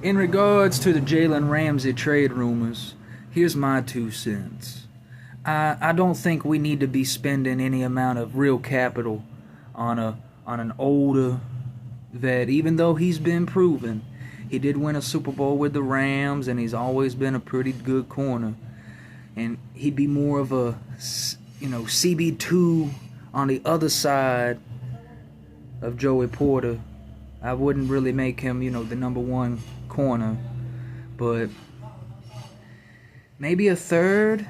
In regards to the Jalen Ramsey trade rumors, here's my 2 cents. I don't think we need to be spending any amount of real capital on an older vet, even though he's been proven. He did win a Super Bowl with the Rams, and he's always been a pretty good corner. And he'd be more of a, CB2 on the other side of Joey Porter. I wouldn't really make him, the number one corner. But maybe a third.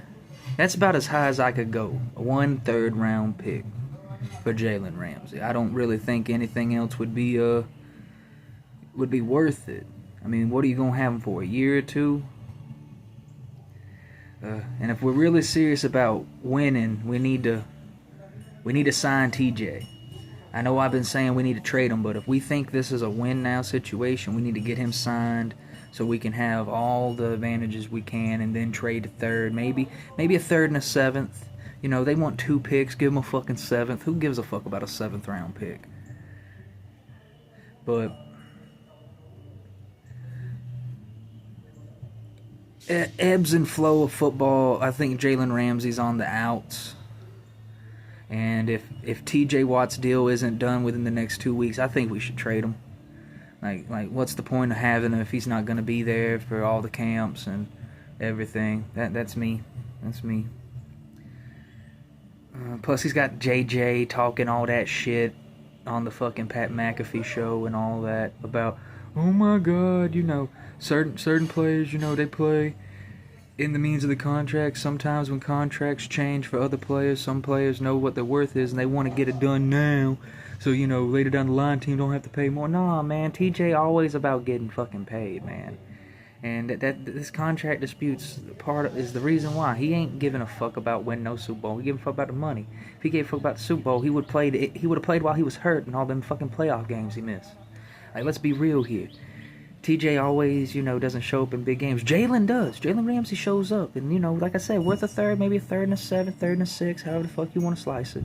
That's about as high as I could go. A 1/3 round pick for Jalen Ramsey. I don't really think anything else would be worth it. I mean, what are you gonna have him for? A year or two? And if we're really serious about winning, we need to sign TJ. I know I've been saying we need to trade him, but if we think this is a win now situation, we need to get him signed so we can have all the advantages we can, and then trade a third, maybe a third and a seventh. They want 2 picks, give them a fucking seventh. Who gives a fuck about a 7th round pick? But ebbs and flow of football. I think Jalen Ramsey's on the outs. And if TJ Watt's deal isn't done within the next 2 weeks, I think we should trade him. Like what's the point of having him if he's not going to be there for all the camps and everything? That's me. Plus, he's got JJ talking all that shit on the fucking Pat McAfee show and all that about, oh my God, certain players, they play in the means of the contract. Sometimes when contracts change for other players, some players know what their worth is and they want to get it done now. So, later down the line, team don't have to pay more. Nah, man, TJ always about getting fucking paid, man. And that this contract disputes is the reason why. He ain't giving a fuck about winning no Super Bowl. He giving a fuck about the money. If he gave a fuck about the Super Bowl, he would have played while he was hurt and all them fucking playoff games he missed. Like, let's be real here. TJ always, doesn't show up in big games. Jalen does. Jalen Ramsey shows up. And, like I said, worth a third, maybe a third and a 7th, third and a 6th, however the fuck you want to slice it.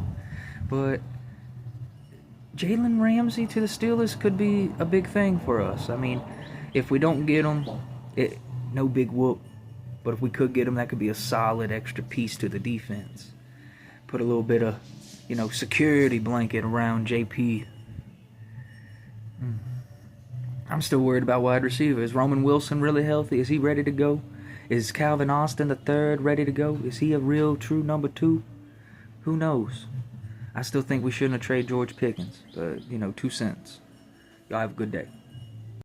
But Jalen Ramsey to the Steelers could be a big thing for us. I mean, if we don't get him, no big whoop. But if we could get him, that could be a solid extra piece to the defense. Put a little bit of, security blanket around JP. I'm still worried about wide receiver. Is Roman Wilson really healthy? Is he ready to go? Is Calvin Austin III ready to go? Is he a real, true number 2? Who knows? I still think we shouldn't have traded George Pickens. But, 2 cents. Y'all have a good day.